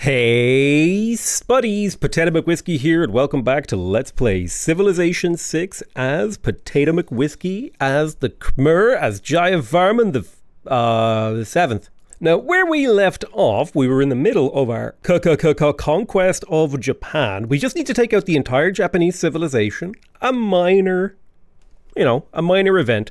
Hey Spuddies, PotatoMcWhiskey here, and welcome back to Let's Play Civilization 6 as PotatoMcWhiskey, as the Khmer, as Jayavarman the 7th. Now, where we left off, we were in the middle of our conquest of Japan. We just need to take out the entire Japanese civilization, a minor event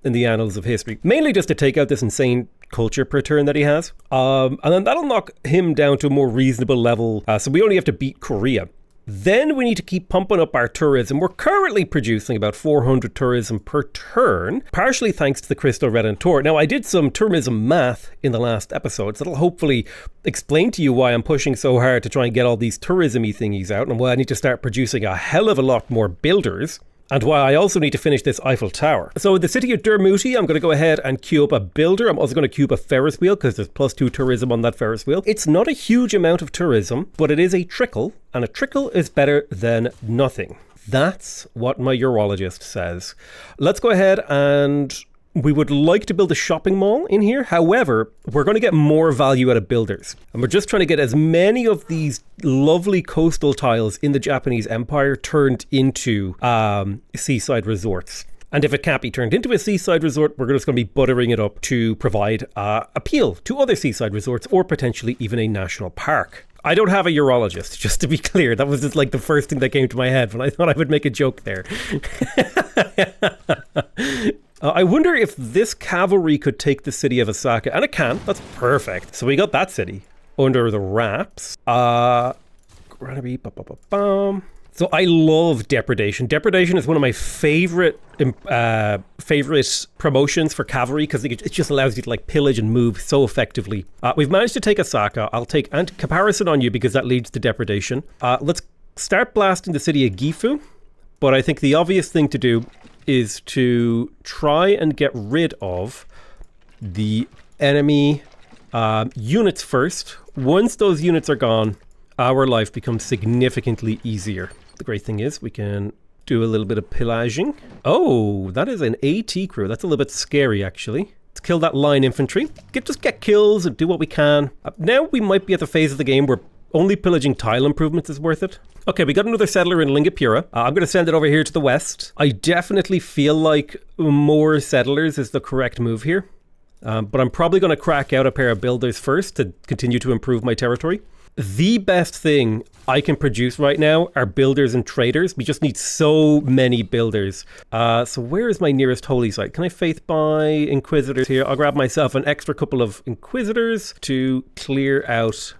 in the annals of history. Mainly just to take out this insane culture per turn that he has. And then that'll knock him down to a more reasonable level. So we only have to beat Korea. Then we need to keep pumping up our tourism. We're currently producing about 400 tourism per turn, partially thanks to the Crystal Redentor. Now, I did some tourism math in the last episode, so that'll hopefully explain to you why I'm pushing so hard to try and get all these tourism-y thingies out, and why I need to start producing a hell of a lot more builders. And why I also need to finish this Eiffel Tower. So in the city of Durmuti, I'm going to go ahead and queue up a builder. I'm also going to queue up a Ferris wheel because there's +2 tourism on that Ferris wheel. It's not a huge amount of tourism, but it is a trickle, and a trickle is better than nothing. That's what my urologist says. Let's go ahead and we would like to build a shopping mall in here. However, we're going to get more value out of builders. And we're just trying to get as many of these lovely coastal tiles in the Japanese Empire turned into seaside resorts. And if it can't be turned into a seaside resort, we're just going to be buttering it up to provide appeal to other seaside resorts or potentially even a national park. I don't have a urologist, just to be clear. That was just like the first thing that came to my head when I thought I would make a joke there. I wonder if this cavalry could take the city of Osaka, and it can. That's perfect. So we got that city under the wraps. So I love depredation. Depredation is one of my favorite promotions for cavalry because it just allows you to like pillage and move so effectively. We've managed to take Osaka. I'll take comparison on you because that leads to depredation. Let's start blasting the city of Gifu, but I think the obvious thing to do is to try and get rid of the enemy units first. Once those units are gone, our life becomes significantly easier. The great thing is we can do a little bit of pillaging. Oh, that is an AT crew. That's a little bit scary, actually. Let's kill that line infantry. Just get kills and do what we can. Now we might be at the phase of the game where only pillaging tile improvements is worth it. Okay, we got another settler in Lingapura. I'm going to send it over here to the west. I definitely feel like more settlers is the correct move here. But I'm probably going to crack out a pair of builders first to continue to improve my territory. The best thing I can produce right now are builders and traders. We just need so many builders. So where is my nearest holy site? Can I faith buy inquisitors here? I'll grab myself an extra couple of inquisitors to clear out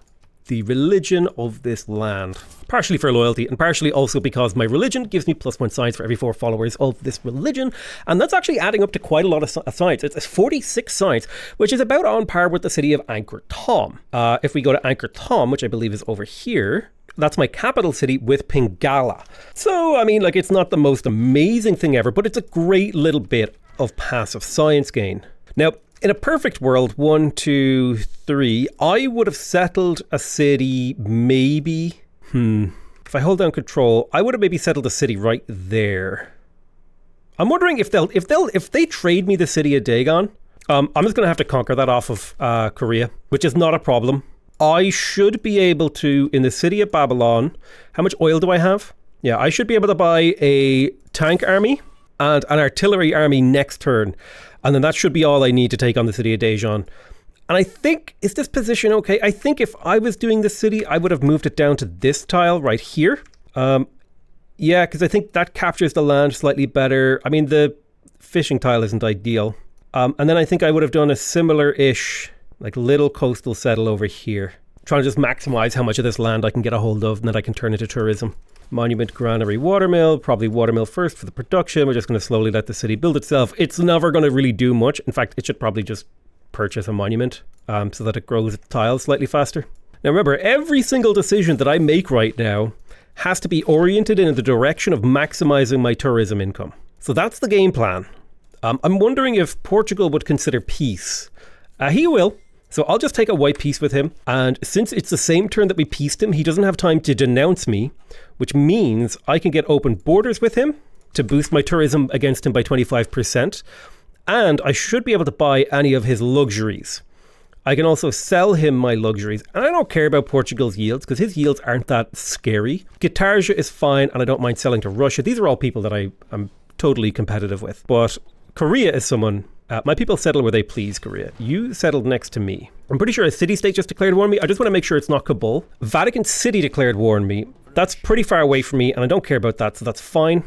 the religion of this land. Partially for loyalty and partially also because my religion gives me +1 science for every 4 followers of this religion. And that's actually adding up to quite a lot of science. It's 46 science, which is about on par with the city of Angkor Thom. If we go to Angkor Thom, which I believe is over here, that's my capital city with Pingala. So, I mean, like, it's not the most amazing thing ever, but it's a great little bit of passive science gain. Now, in a perfect world, 1, 2, 3, I would have settled a city maybe... If I hold down control, I would have maybe settled a city right there. I'm wondering if they trade me the city of Dagon, I'm just going to have to conquer that off of Korea, which is not a problem. I should be able to, in the city of Babylon, how much oil do I have? Yeah, I should be able to buy a tank army and an artillery army next turn. And then that should be all I need to take on the city of Daejeon. And I think, is this position okay? I think if I was doing the city, I would have moved it down to this tile right here. Yeah, because I think that captures the land slightly better. I mean, the fishing tile isn't ideal. And then I think I would have done a similar-ish, like little coastal settle over here. Trying to just maximize how much of this land I can get a hold of and then I can turn into tourism. Monument, granary, watermill, probably watermill first for the production. We're just going to slowly let the city build itself. It's never going to really do much. In fact, it should probably just purchase a monument so that it grows its tiles slightly faster. Now remember, every single decision that I make right now has to be oriented in the direction of maximizing my tourism income. So that's the game plan. I'm wondering if Portugal would consider peace. He will. So I'll just take a white peace with him. And since it's the same turn that we peaced him, he doesn't have time to denounce me, which means I can get open borders with him to boost my tourism against him by 25%. And I should be able to buy any of his luxuries. I can also sell him my luxuries. And I don't care about Portugal's yields because his yields aren't that scary. Gitarja is fine, and I don't mind selling to Russia. These are all people that I'm totally competitive with. But Korea is someone... my people settle where they please, Korea. You settled next to me. I'm pretty sure a city-state just declared war on me. I just want to make sure it's not Kabul. Vatican City declared war on me. That's pretty far away from me, and I don't care about that, so that's fine.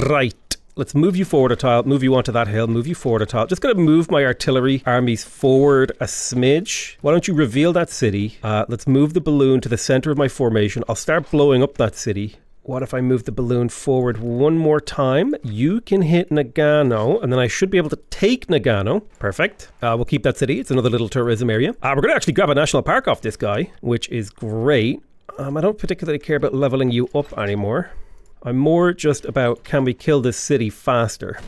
Right. Let's move you forward a tile, move you onto that hill, move you forward a tile. Just going to move my artillery armies forward a smidge. Why don't you reveal that city? Let's move the balloon to the center of my formation. I'll start blowing up that city. What if I move the balloon forward one more time? You can hit Nagano, and then I should be able to take Nagano. Perfect. We'll keep that city. It's another little tourism area. We're going to actually grab a national park off this guy, which is great. I don't particularly care about leveling you up anymore. I'm more just about, can we kill this city faster?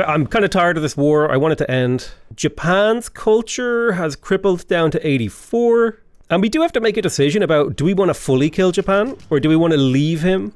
I'm kind of tired of this war. I want it to end. Japan's culture has crippled down to 84. And we do have to make a decision about, do we want to fully kill Japan? Or do we want to leave him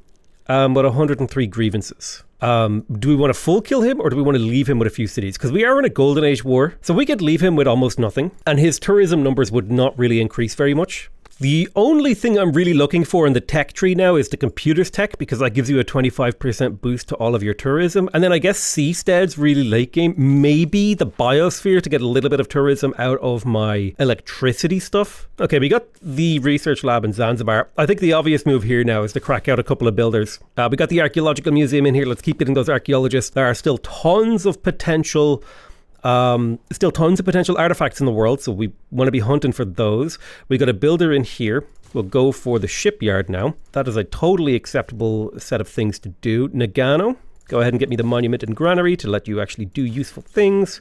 with 103 grievances? Do we want to full kill him, or do we want to leave him with a few cities? Because we are in a golden age war. So we could leave him with almost nothing. And his tourism numbers would not really increase very much. The only thing I'm really looking for in the tech tree now is the computers tech, because that gives you a 25% boost to all of your tourism. And then I guess seastead's really late game. Maybe the biosphere to get a little bit of tourism out of my electricity stuff. Okay, we got the research lab in Zanzibar. I think the obvious move here now is to crack out a couple of builders. We got the archaeological museum in here. Let's keep getting those archaeologists. There are still tons of potential artifacts in the world, so we want to be hunting for those. We got a builder in here. We'll go for the shipyard now. That is a totally acceptable set of things to do. Nagano, go ahead and get me the monument and granary to let you actually do useful things.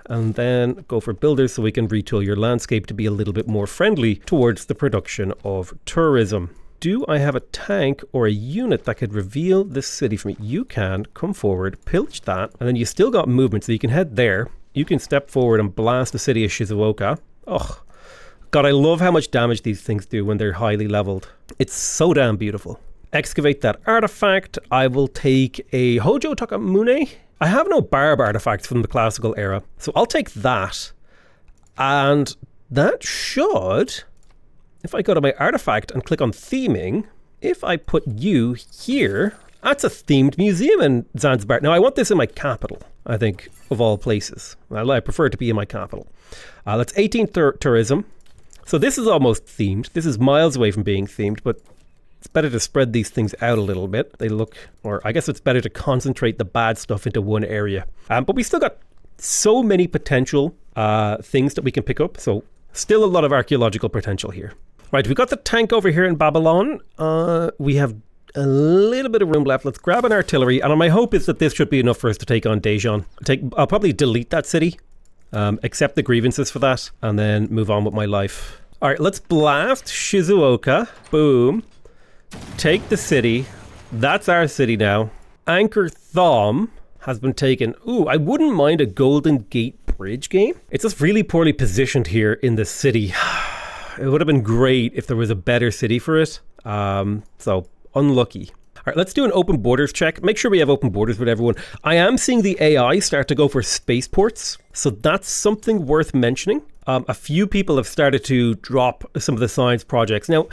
And then go for builders so we can retool your landscape to be a little bit more friendly towards the production of tourism. Do I have a tank or a unit that could reveal this city for me? You can. Come forward, pillage that, and then you still got movement, so you can head there. You can step forward and blast the city of Shizuoka. Oh, God, I love how much damage these things do when they're highly leveled. It's so damn beautiful. Excavate that artifact. I will take a Hojo Takamune. I have no barb artifacts from the classical era, so I'll take that. And that should, if I go to my artifact and click on theming, if I put you here, that's a themed museum in Zanzibar. Now, I want this in my capital, I think, of all places. I prefer it to be in my capital. That's 18 tourism. So this is almost themed. This is miles away from being themed, but it's better to spread these things out a little bit. They look, or I guess it's better to concentrate the bad stuff into one area. But we still got so many potential things that we can pick up. So still a lot of archaeological potential here. Right, we got the tank over here in Babylon. We have a little bit of room left. Let's grab an artillery, and my hope is that this should be enough for us to take on Daejeon. I'll probably delete that city, accept the grievances for that, and then move on with my life. All right, let's blast Shizuoka. Boom. Take the city. That's our city now. Angkor Thom has been taken. Ooh, I wouldn't mind a Golden Gate Bridge game. It's just really poorly positioned here in the city. It would have been great if there was a better city for it. So unlucky. All right, let's do an open borders check. Make sure we have open borders with everyone. I am seeing the AI start to go for spaceports, so that's something worth mentioning. A few people have started to drop some of the science projects. Now,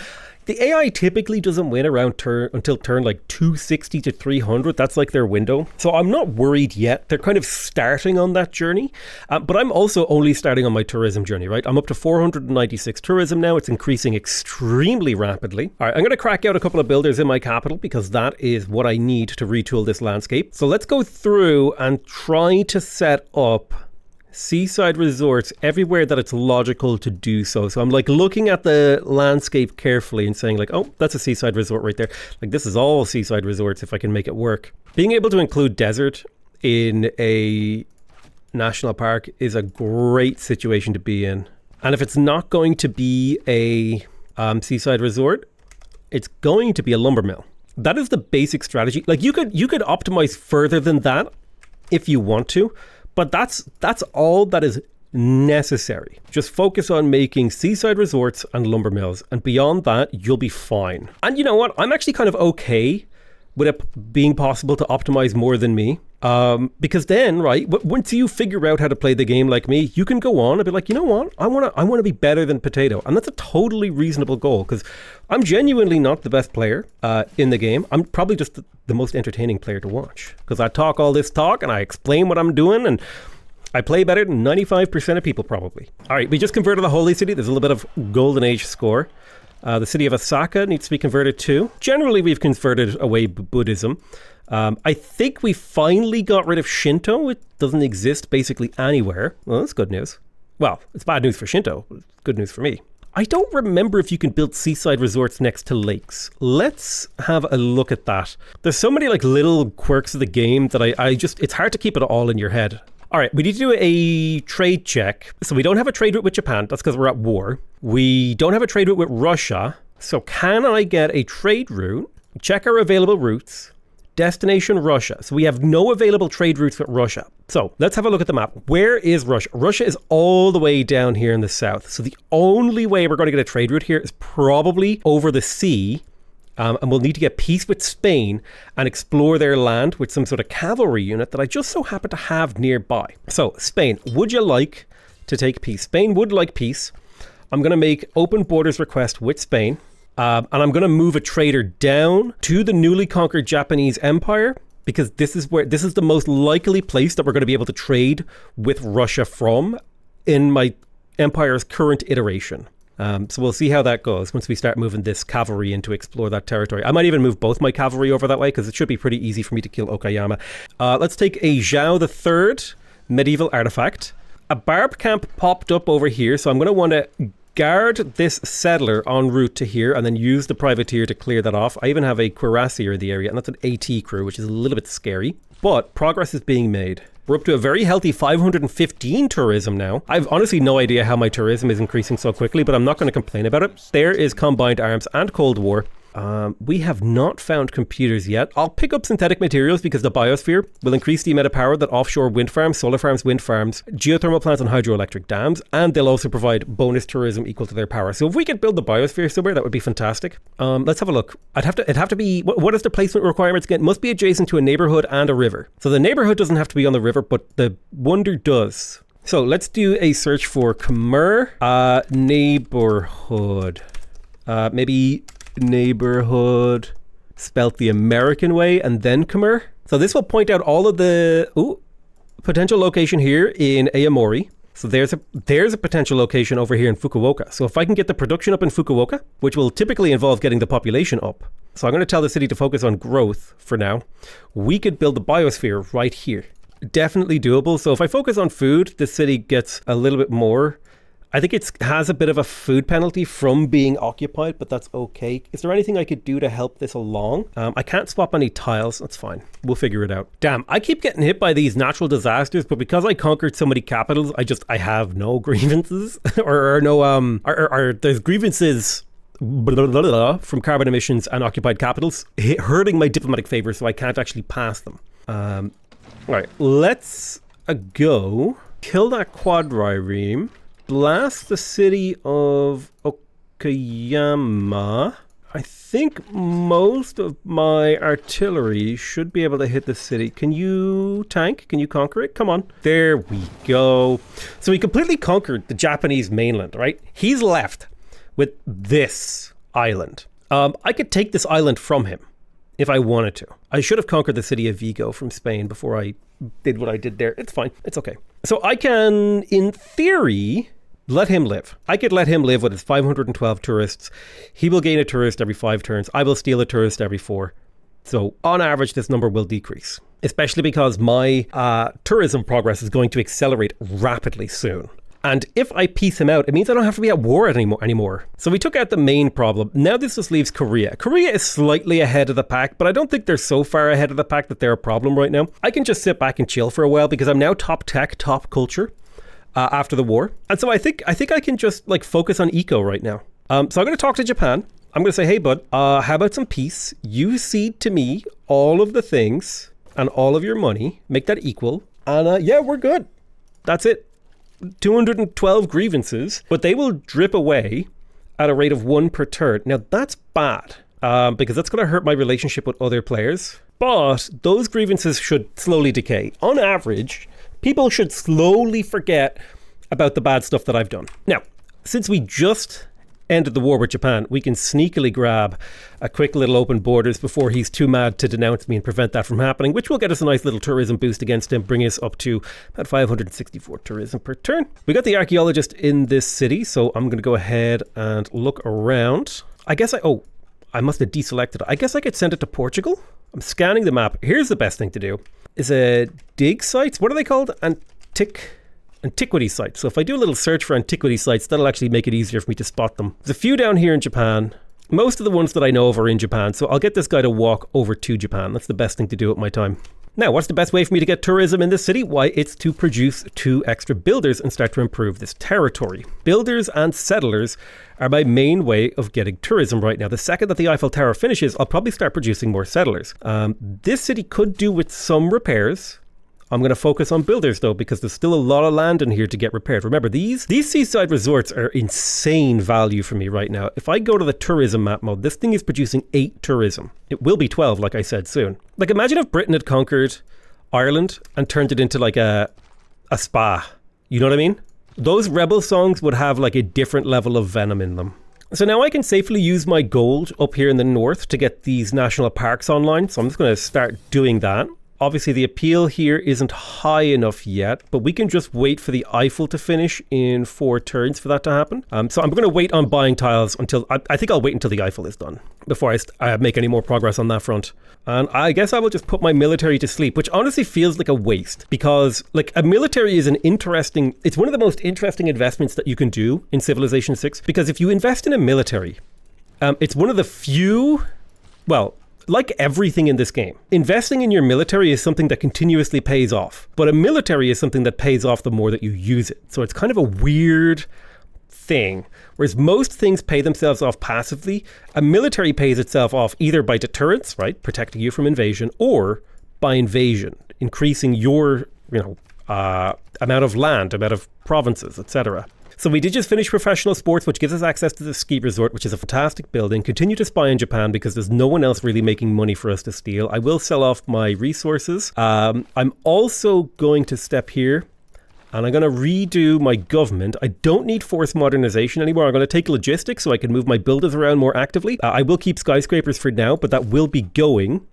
the AI typically doesn't win around until turn like 260 to 300. That's like their window. So I'm not worried yet. They're kind of starting on that journey. But I'm also only starting on my tourism journey, right? I'm up to 496 tourism now. It's increasing extremely rapidly. All right, I'm going to crack out a couple of builders in my capital because that is what I need to retool this landscape. So let's go through and try to set up seaside resorts everywhere that it's logical to do so. So I'm like looking at the landscape carefully and saying like, oh, that's a seaside resort right there. Like this is all seaside resorts if I can make it work. Being able to include desert in a national park is a great situation to be in. And if it's not going to be a seaside resort, it's going to be a lumber mill. That is the basic strategy. Like you could optimize further than that if you want to. But that's all that is necessary. Just focus on making seaside resorts and lumber mills. And beyond that, you'll be fine. And you know what? I'm actually kind of okay with it being possible to optimize more than me. Because then, right, once you figure out how to play the game like me, you can go on and be like, you know what, I want to be better than Potato. And that's a totally reasonable goal, because I'm genuinely not the best player in the game. I'm probably just the most entertaining player to watch, because I talk all this talk and I explain what I'm doing, and I play better than 95% of people probably. All right, we just converted the Holy City. There's a little bit of Golden Age score. The city of Osaka needs to be converted too. Generally, we've converted away Buddhism. I think we finally got rid of Shinto. It doesn't exist basically anywhere. Well, that's good news. Well, it's bad news for Shinto. It's good news for me. I don't remember if you can build seaside resorts next to lakes. Let's have a look at that. There's so many like little quirks of the game that I just, it's hard to keep it all in your head. All right, we need to do a trade check. So we don't have a trade route with Japan. That's because we're at war. We don't have a trade route with Russia. So can I get a trade route? Check our available routes. Destination Russia. So we have no available trade routes with Russia. So let's have a look at the map. Where is Russia? Russia is all the way down here in the south. So the only way we're going to get a trade route here is probably over the sea. And we'll need to get peace with Spain and explore their land with some sort of cavalry unit that I just so happen to have nearby. So Spain, would you like to take peace? Spain would like peace. I'm going to make open borders request with Spain. And I'm going to move a trader down to the newly conquered Japanese Empire, because this is the most likely place that we're going to be able to trade with Russia from in my empire's current iteration. So we'll see how that goes once we start moving this cavalry in to explore that territory. I might even move both my cavalry over that way, because it should be pretty easy for me to kill Okayama. Let's take a Zhao III medieval artifact. A barb camp popped up over here, so I'm going to want to guard this settler en route to here and then use the privateer to clear that off. I even have a cuirassier in the area, and that's an AT crew, which is a little bit scary. But progress is being made. We're up to a very healthy 515 tourism now. I've honestly no idea how my tourism is increasing so quickly, but I'm not going to complain about it. There is Combined Arms and Cold War. We have not found computers yet. I'll pick up synthetic materials because the biosphere will increase the amount of power that offshore wind farms, solar farms, wind farms, geothermal plants and hydroelectric dams, and they'll also provide bonus tourism equal to their power. So if we could build the biosphere somewhere, that would be fantastic. Let's have a look. It'd have to be, what is the placement requirements again? It must be adjacent to a neighborhood and a river. So the neighborhood doesn't have to be on the river, but the wonder does. So let's do a search for Khmer neighborhood. Maybe neighborhood spelt the American way and then Khmer. So this will point out all of the potential location here in Aomori. So there's a potential location over here in Fukuoka. So if I can get the production up in Fukuoka, which will typically involve getting the population up. So I'm going to tell the city to focus on growth for now. We could build the biosphere right here. Definitely doable. So if I focus on food, the city gets a little bit more. I think it has a bit of a food penalty from being occupied, but that's okay. Is there anything I could do to help this along? I can't swap any tiles. That's fine. We'll figure it out. Damn, I keep getting hit by these natural disasters, but because I conquered so many capitals, I have no grievances or there's grievances from carbon emissions and occupied capitals hurting my diplomatic favor, so I can't actually pass them. All right, let's go kill that quadrireme. Blast the city of Okayama. I think most of my artillery should be able to hit the city. Can you tank? Can you conquer it? Come on. There we go. So we completely conquered the Japanese mainland, right? He's left with this island. I could take this island from him if I wanted to. I should have conquered the city of Vigo from Spain before I did what I did there. It's fine. It's okay. So I can, in theory, let him live. I could let him live with his 512 tourists. He will gain a tourist every 5 turns. I will steal a tourist every 4. So on average, this number will decrease, especially because my tourism progress is going to accelerate rapidly soon. And if I piece him out, it means I don't have to be at war anymore. So we took out the main problem. Now this just leaves Korea. Korea is slightly ahead of the pack, but I don't think they're so far ahead of the pack that they're a problem right now. I can just sit back and chill for a while because I'm now top tech, top culture after the war. And so I think I can just like focus on eco right now. So I'm going to talk to Japan. I'm going to say, hey, bud, how about some peace? You cede to me all of the things and all of your money. Make that equal. And yeah, we're good. That's it. 212 grievances, but they will drip away at a rate of 1 per turn. Now that's bad. because that's going to hurt my relationship with other players. But those grievances should slowly decay. On average, people should slowly forget about the bad stuff that I've done. Now, since we just ended the war with Japan, we can sneakily grab a quick little open borders before he's too mad to denounce me and prevent that from happening, which will get us a nice little tourism boost against him, bring us up to about 564 tourism per turn. We got the archaeologist in this city, so I'm going to go ahead and look around. I guess I must have deselected it. I guess I could send it to Portugal. I'm scanning the map. Here's the best thing to do. Is a dig sites. What are they called? Antiquity sites. So if I do a little search for antiquity sites, that'll actually make it easier for me to spot them. There's a few down here in Japan. Most of the ones that I know of are in Japan, so I'll get this guy to walk over to Japan. That's the best thing to do at my time. Now, what's the best way for me to get tourism in this city? Why, it's to produce 2 extra builders and start to improve this territory. Builders and settlers are my main way of getting tourism right now. The second that the Eiffel Tower finishes, I'll probably start producing more settlers. This city could do with some repairs. I'm going to focus on builders though, because there's still a lot of land in here to get repaired. Remember, these seaside resorts are insane value for me right now. If I go to the tourism map mode, this thing is producing 8 tourism. It will be 12, like I said, soon. Like, imagine if Britain had conquered Ireland and turned it into like a spa. You know what I mean? Those rebel songs would have like a different level of venom in them. So now I can safely use my gold up here in the north to get these national parks online. So I'm just going to start doing that. Obviously, the appeal here isn't high enough yet, but we can just wait for the Eiffel to finish in 4 turns for that to happen. So I'm going to wait on buying tiles until, I think I'll wait until the Eiffel is done before I make any more progress on that front. And I guess I will just put my military to sleep, which honestly feels like a waste, because like a military is it's one of the most interesting investments that you can do in Civilization 6, because if you invest in a military, it's one of the few, like everything in this game, investing in your military is something that continuously pays off. But a military is something that pays off the more that you use it. So it's kind of a weird thing. Whereas most things pay themselves off passively, a military pays itself off either by deterrence, right, protecting you from invasion, or by invasion, increasing your, amount of land, amount of provinces, etc. So we did just finish professional sports, which gives us access to the ski resort, which is a fantastic building. Continue to spy in Japan because there's no one else really making money for us to steal. I will sell off my resources. I'm also going to step here and I'm going to redo my government. I don't need forced modernization anymore. I'm going to take logistics so I can move my builders around more actively. I will keep skyscrapers for now, but that will be going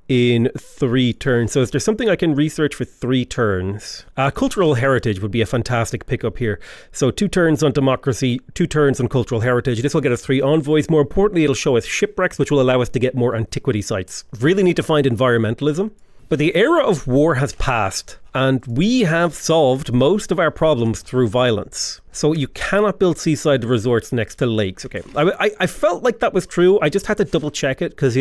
in 3 turns. So is there something I can research for 3 turns? Cultural heritage would be a fantastic pickup here. So 2 turns on democracy, 2 turns on cultural heritage. This will get us 3 envoys. More importantly, it'll show us shipwrecks, which will allow us to get more antiquity sites. Really need to find environmentalism. But the era of war has passed, and we have solved most of our problems through violence. So you cannot build seaside resorts next to lakes. Okay, I felt like that was true. I just had to double check it because,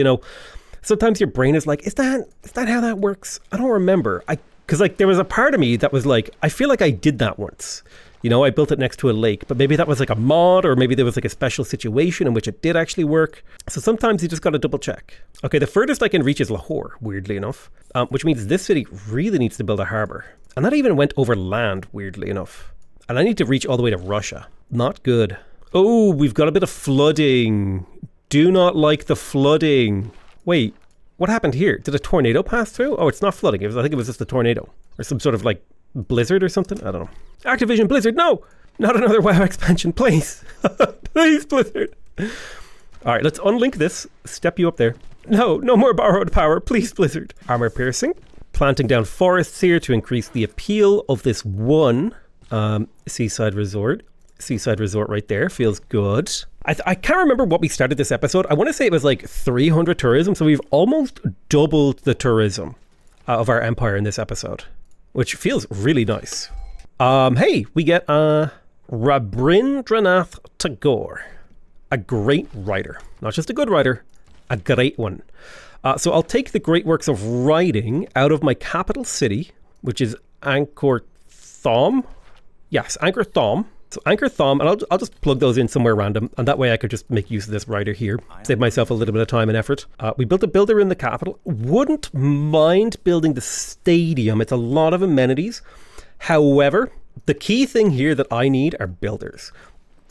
sometimes your brain is like, is that how that works? I don't remember. Because there was a part of me that was like, I feel like I did that once. I built it next to a lake, but maybe that was like a mod, or maybe there was like a special situation in which it did actually work. So sometimes you just got to double check. Okay, the furthest I can reach is Lahore, weirdly enough, which means this city really needs to build a harbor. And that even went over land, weirdly enough. And I need to reach all the way to Russia. Not good. Oh, we've got a bit of flooding. Do not like the flooding. Wait, what happened here? Did a tornado pass through? Oh, it's not flooding. I think it was just a tornado or some sort of like blizzard or something. I don't know. Activision Blizzard, no! Not another WoW expansion, please. Please, Blizzard. All right, let's unlink this. Step you up there. No more borrowed power. Please, Blizzard. Armor piercing. Planting down forests here to increase the appeal of this one seaside resort. Seaside resort right there. Feels good. I can't remember what we started this episode. I want to say it was like 300 tourism. So we've almost doubled the tourism of our empire in this episode, which feels really nice. Hey, we get Rabindranath Tagore, a great writer. Not just a good writer, a great one. So I'll take the great works of writing out of my capital city, which is Angkor Thom. Yes, Angkor Thom. So Angkor Thom, and I'll just plug those in somewhere random, and that way I could just make use of this writer here, save myself a little bit of time and effort. We built a builder in the capital. Wouldn't mind building the stadium. It's a lot of amenities. However, the key thing here that I need are builders.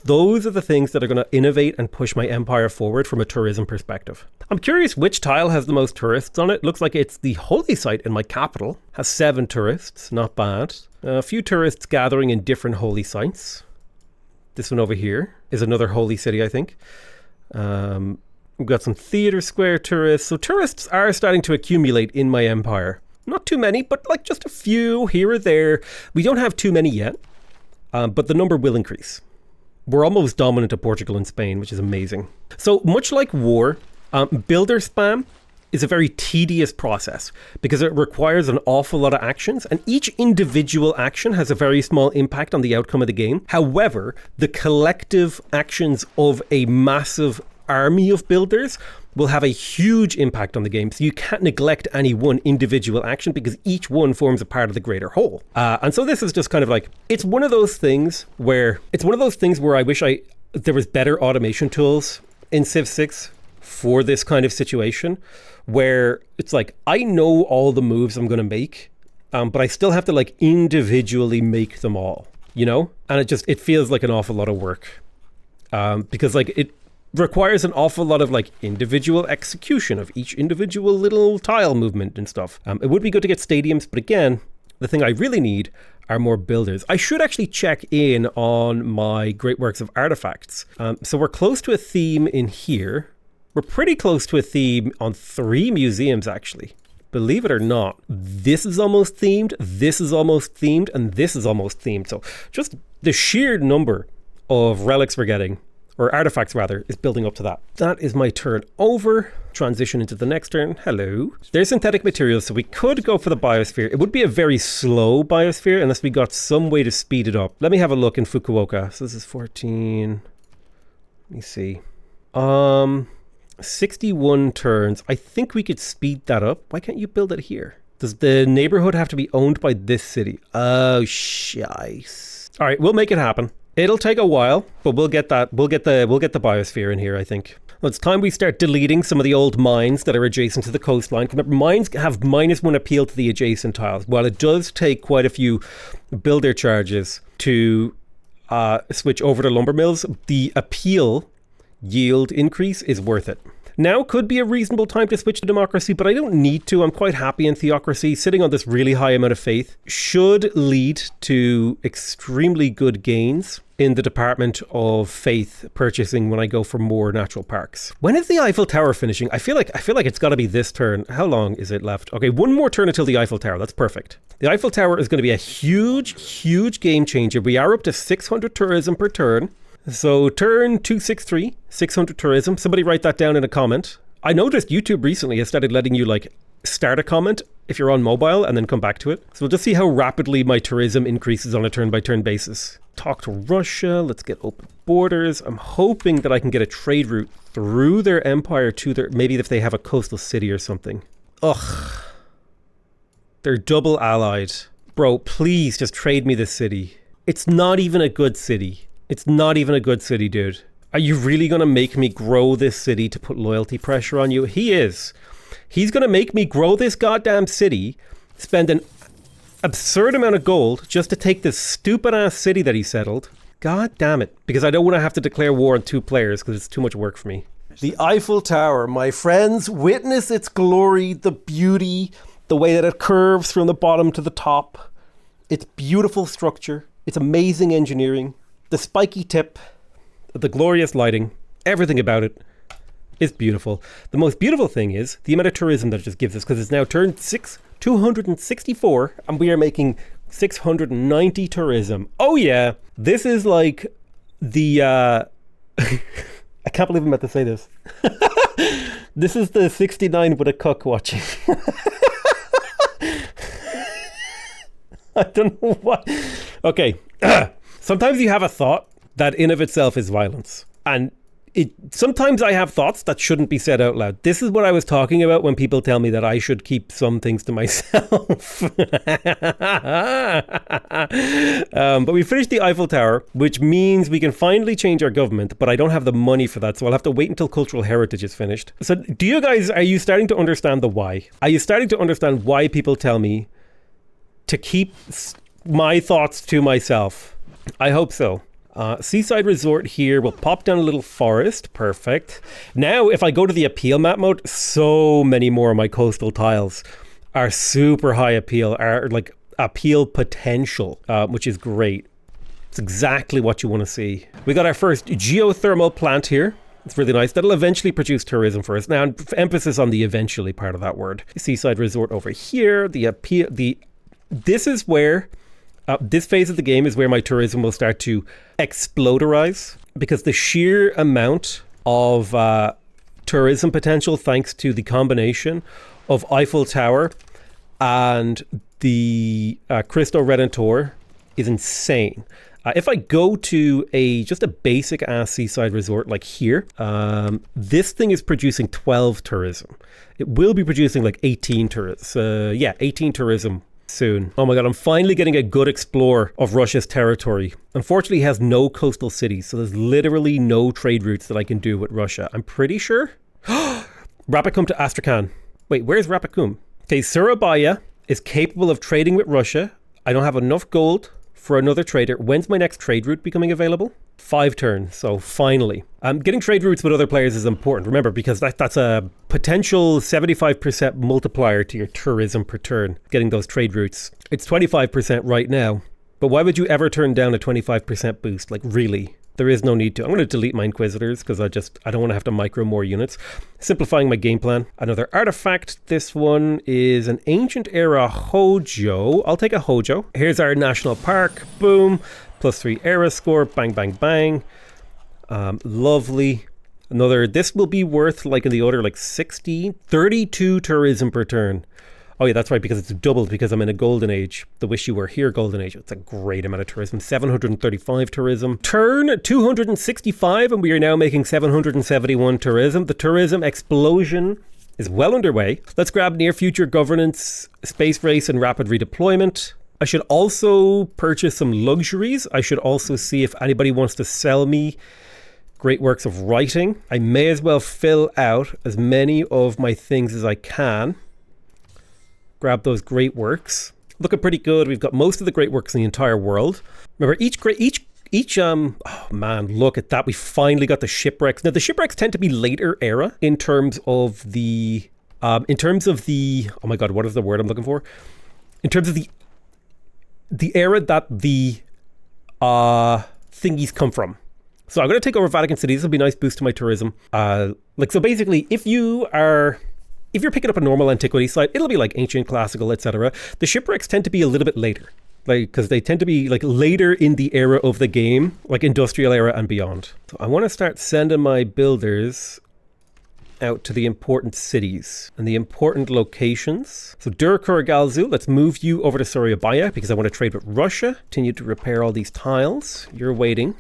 Those are the things that are going to innovate and push my empire forward from a tourism perspective. I'm curious which tile has the most tourists on it. Looks like it's the holy site in my capital. Has 7 tourists, not bad. A few tourists gathering in different holy sites. This one over here is another holy city, I think. We've got some theater square tourists. So tourists are starting to accumulate in my empire. Not too many, but like just a few here or there. We don't have too many yet, but the number will increase. We're almost dominant of Portugal and Spain, which is amazing. So much like war, builder spam is a very tedious process because it requires an awful lot of actions, and each individual action has a very small impact on the outcome of the game. However, the collective actions of a massive army of builders will have a huge impact on the game. So you can't neglect any one individual action because each one forms a part of the greater whole. And so this is just kind of like, it's one of those things where I wish there was better automation tools in Civ 6 for this kind of situation, where it's like, I know all the moves I'm going to make, but I still have to like individually make them all, you know? And it feels like an awful lot of work, because like it requires an awful lot of like individual execution of each individual little tile movement and stuff. It would be good to get stadiums, but again, the thing I really need are more builders. I should actually check in on my Great Works of Artifacts. So we're close to a theme in here. We're pretty close to a theme on 3 museums, actually. Believe it or not, this is almost themed, this is almost themed, and this is almost themed. So just the sheer number of relics we're getting, or artifacts rather, is building up to that. That is my turn over. Transition into the next turn. Hello. There's synthetic materials, so we could go for the biosphere. It would be a very slow biosphere unless we got some way to speed it up. Let me have a look in Fukuoka. So this is 14. Let me see. 61 turns. I think we could speed that up. Why can't you build it here? Does the neighborhood have to be owned by this city? Oh, shice. All right, we'll make it happen. It'll take a while, but we'll get that. We'll get the biosphere in here, I think. Well, it's time we start deleting some of the old mines that are adjacent to the coastline. Remember, mines have -1 appeal to the adjacent tiles. While it does take quite a few builder charges to switch over to lumber mills, the appeal yield increase is worth it. Now could be a reasonable time to switch to democracy, but I don't need to. I'm quite happy in theocracy. Sitting on this really high amount of faith should lead to extremely good gains in the Department of Faith purchasing when I go for more natural parks. When is the Eiffel Tower finishing? I feel like it's got to be this turn. How long is it left? Okay, one more turn until the Eiffel Tower. That's perfect. The Eiffel Tower is going to be a huge game changer. We are up to 600 tourism per turn. So turn 263, 600 tourism. Somebody write that down in a comment. I noticed YouTube recently has started letting you like start a comment if you're on mobile and then come back to it. So we'll just see how rapidly my tourism increases on a turn-by-turn basis. Talk to Russia. Let's get open borders. I'm hoping that I can get a trade route through their empire to their, maybe if they have a coastal city or something. Ugh. They're double allied. Bro, please just trade me this city. It's not even a good city. It's not even a good city, dude. Are you really going to make me grow this city to put loyalty pressure on you? He is. He's going to make me grow this goddamn city, spend an absurd amount of gold just to take this stupid ass city that he settled. God damn it. Because I don't want to have to declare war on 2 players because it's too much work for me. The Eiffel Tower, my friends, witness its glory, the beauty, the way that it curves from the bottom to the top. Its beautiful structure, its amazing engineering. The spiky tip, the glorious lighting, everything about it is beautiful. The most beautiful thing is the amount of tourism that it just gives us, because it's now turned 264 and we are making 690 tourism. Oh yeah, this is like the, I can't believe I'm about to say this. This is the 69 with a cook watching. I don't know what. Okay. Sometimes you have a thought that in of itself is violence. And sometimes I have thoughts that shouldn't be said out loud. This is what I was talking about when people tell me that I should keep some things to myself. But we finished the Eiffel Tower, which means we can finally change our government, but I don't have the money for that, so I'll have to wait until cultural heritage is finished. So are you starting to understand the why? Are you starting to understand why people tell me to keep my thoughts to myself? I hope so. Seaside resort here. We'll pop down a little forest. Perfect. Now, if I go to the appeal map mode, so many more of my coastal tiles are super high appeal, are like appeal potential, which is great. It's exactly what you want to see. We got our first geothermal plant here. It's really nice. That'll eventually produce tourism for us. Now, emphasis on the eventually part of that word. Seaside resort over here. This is where this phase of the game is where my tourism will start to exploderize, because the sheer amount of tourism potential, thanks to the combination of Eiffel Tower and the Cristo Redentor, is insane. If I go to just a basic ass seaside resort like here, this thing is producing 12 tourism. It will be producing like 18 tourism. 18 tourism soon. Oh my god, I'm finally getting a good explore of Russia's territory. Unfortunately, it has no coastal cities, so there's literally no trade routes that I can do with Russia. I'm pretty sure. Rapakum to Astrakhan. Wait, where's Rapakum? Okay, Surabaya is capable of trading with Russia. I don't have enough gold for another trader. When's my next trade route becoming available? 5 turns, so finally. Getting trade routes with other players is important, remember, because that's a potential 75% multiplier to your tourism per turn, getting those trade routes. It's 25% right now, but why would you ever turn down a 25% boost? Like, really? There is no need to. I'm going to delete my Inquisitors because I don't want to have to micro more units. Simplifying my game plan. Another artifact. This one is an ancient era Hojo. I'll take a Hojo. Here's our national park. Boom. +3 era score. Bang, bang, bang. Lovely. This will be worth like in the order like 32 tourism per turn. Oh yeah, that's right, because it's doubled because I'm in a golden age. The wish you were here golden age. It's a great amount of tourism. 735 tourism. Turn 265, and we are now making 771 tourism. The tourism explosion is well underway. Let's grab near future governance, space race, and rapid redeployment. I should also purchase some luxuries. I should also see if anybody wants to sell me great works of writing. I may as well fill out as many of my things as I can. Grab those great works. Looking pretty good. We've got most of the great works in the entire world. Remember, oh man, look at that. We finally got the shipwrecks. Now, the shipwrecks tend to be later era in terms of the, oh my god, what is the word I'm looking for? In terms of the era that the thingies come from. So I'm going to take over Vatican City. This will be a nice boost to my tourism. So basically, if you're picking up a normal antiquity site, it'll be like ancient, classical, etc. The shipwrecks tend to be a little bit later, like because they tend to be like later in the era of the game, like industrial era and beyond. So I want to start sending my builders out to the important cities and the important locations. So Durkur Galzu, let's move you over to Surabaya because I want to trade with Russia. Continue to repair all these tiles. You're waiting.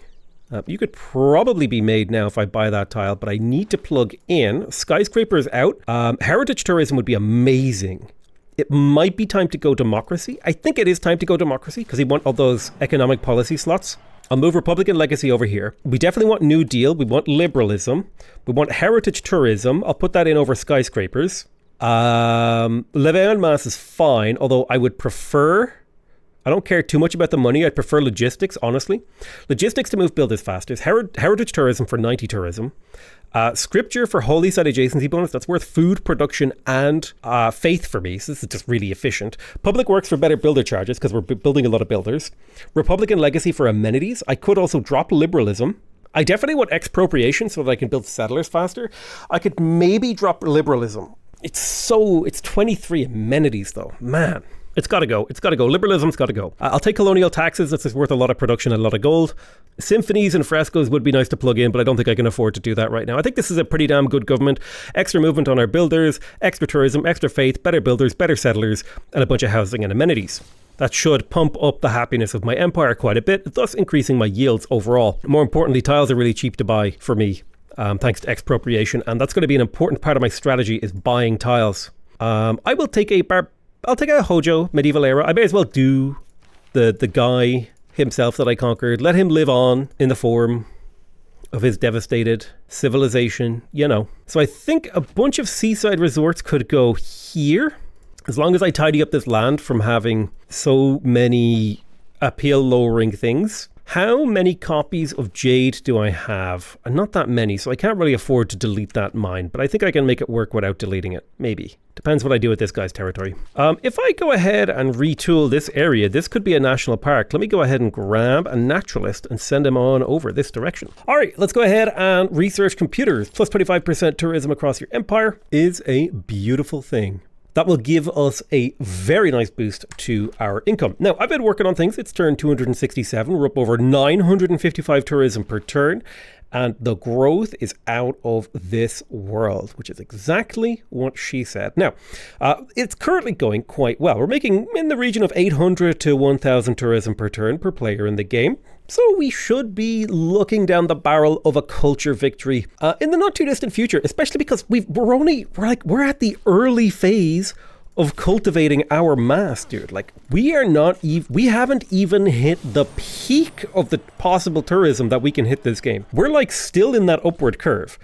You could probably be made now if I buy that tile, but I need to plug in. Skyscrapers out. Heritage tourism would be amazing. It might be time to go democracy. I think it is time to go democracy because we want all those economic policy slots. I'll move Republican legacy over here. We definitely want New Deal. We want liberalism. We want heritage tourism. I'll put that in over skyscrapers. Levée en masse is fine, although I would prefer... I don't care too much about the money. I'd prefer logistics, honestly. Logistics to move builders faster. Heritage tourism for 90 tourism. Scripture for holy site adjacency bonus. That's worth food production and faith for me. So this is just really efficient. Public works for better builder charges because we're building a lot of builders. Republican legacy for amenities. I could also drop liberalism. I definitely want expropriation so that I can build settlers faster. I could maybe drop liberalism. It's 23 amenities though. Man. It's got to go. It's got to go. Liberalism's got to go. I'll take colonial taxes. That's worth a lot of production and a lot of gold. Symphonies and frescoes would be nice to plug in, but I don't think I can afford to do that right now. I think this is a pretty damn good government. Extra movement on our builders, extra tourism, extra faith, better builders, better settlers, and a bunch of housing and amenities. That should pump up the happiness of my empire quite a bit, thus increasing my yields overall. More importantly, tiles are really cheap to buy for me, thanks to expropriation, and that's going to be an important part of my strategy is buying tiles. I'll take a Hojo medieval era. I may as well do the guy himself that I conquered. Let him live on in the form of his devastated civilization, you know. So I think a bunch of seaside resorts could go here. As long as I tidy up this land from having so many appeal lowering things. How many copies of Jade do I have? Not that many, so I can't really afford to delete that mine, but I think I can make it work without deleting it. Maybe. Depends what I do with this guy's territory. If I go ahead and retool this area, this could be a national park. Let me go ahead and grab a naturalist and send him on over this direction. All right, let's go ahead and research computers. Plus 25% tourism across your empire is a beautiful thing. That will give us a very nice boost to our income. Now, I've been working on things. It's turn 267. We're up over 955 tourism per turn. And the growth is out of this world, which is exactly what she said. Now, it's currently going quite well. We're making in the region of 800 to 1,000 tourism per turn per player in the game. So we should be looking down the barrel of a culture victory in the not too distant future, especially because we're at the early phase of cultivating our mass, dude. Like we haven't even hit the peak of the possible tourism that we can hit this game. We're like still in that upward curve.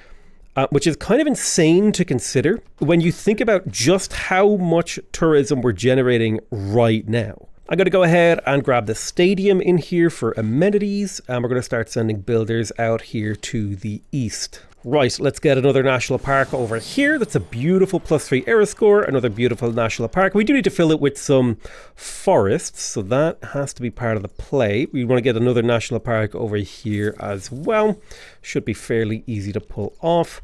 Which is kind of insane to consider when you think about just how much tourism we're generating right now. I'm going to go ahead and grab the stadium in here for amenities, and we're going to start sending builders out here to the east. Right, let's get another national park over here. That's a beautiful +3 era score, another beautiful national park. We do need to fill it with some forests, so that has to be part of the play. We want to get another national park over here as well. Should be fairly easy to pull off.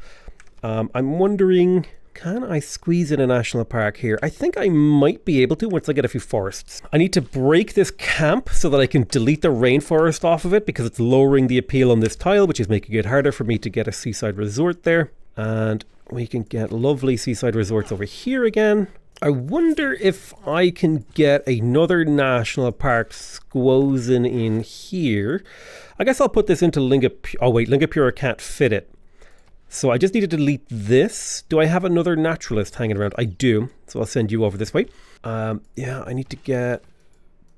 I'm wondering, can I squeeze in a national park here? I think I might be able to once I get a few forests. I need to break this camp so that I can delete the rainforest off of it because it's lowering the appeal on this tile, which is making it harder for me to get a seaside resort there. And we can get lovely seaside resorts over here again. I wonder if I can get another national park squozen in here. I guess I'll put this into Lingapura. Oh wait, Lingapura can't fit it. So I just need to delete this. Do I have another naturalist hanging around? I do. So I'll send you over this way. Yeah, I need to get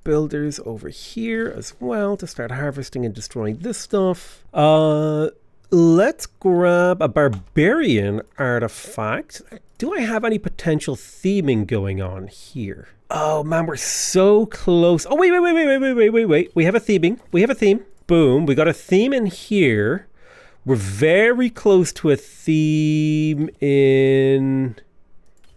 builders over here as well to start harvesting and destroying this stuff. Let's grab a barbarian artifact. Do I have any potential theming going on here? Oh man, we're so close. Oh, wait. We have a theming. We have a theme. Boom. We got a theme in here. We're very close to a theme in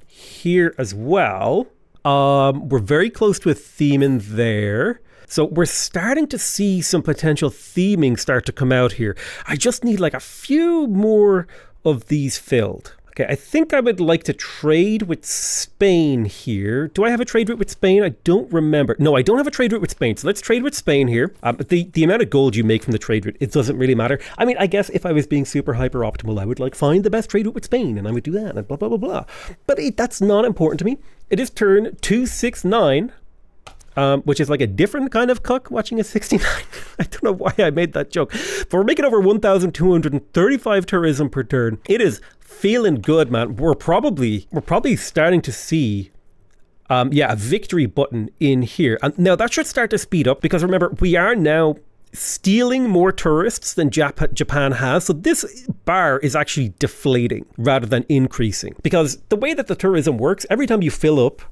here as well. We're very close to a theme in there. So we're starting to see some potential theming start to come out here. I just need like a few more of these filled. Okay, I think I would like to trade with Spain here. Do I have a trade route with Spain? I don't remember. No, I don't have a trade route with Spain. So let's trade with Spain here. The amount of gold you make from the trade route, it doesn't really matter. I mean, I guess if I was being super hyper optimal, I would like find the best trade route with Spain and I would do that and blah, blah, blah, blah. But that's not important to me. It is turn 269. Which is like a different kind of cuck watching a 69. I don't know why I made that joke. But we're making over 1,235 tourism per turn. It is feeling good, man. We're probably starting to see a victory button in here. And now that should start to speed up because remember, we are now stealing more tourists than Japan has. So this bar is actually deflating rather than increasing. Because the way that the tourism works, every time you fill up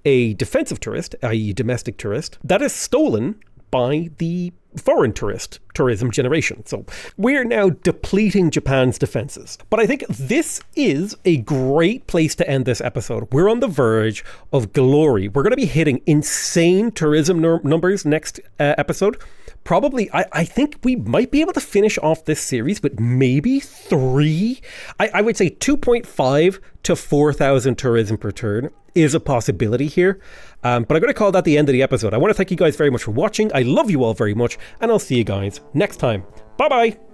a defensive tourist, i.e. domestic tourist, that is stolen by the foreign tourism generation. So we're now depleting Japan's defenses. But I think this is a great place to end this episode. We're on the verge of glory. We're going to be hitting insane tourism numbers next episode. Probably, I think we might be able to finish off this series with maybe 3. I would say 2.5 to 4,000 tourism per turn is a possibility here. But I'm going to call that the end of the episode. I want to thank you guys very much for watching. I love you all very much, and I'll see you guys next time. Bye-bye.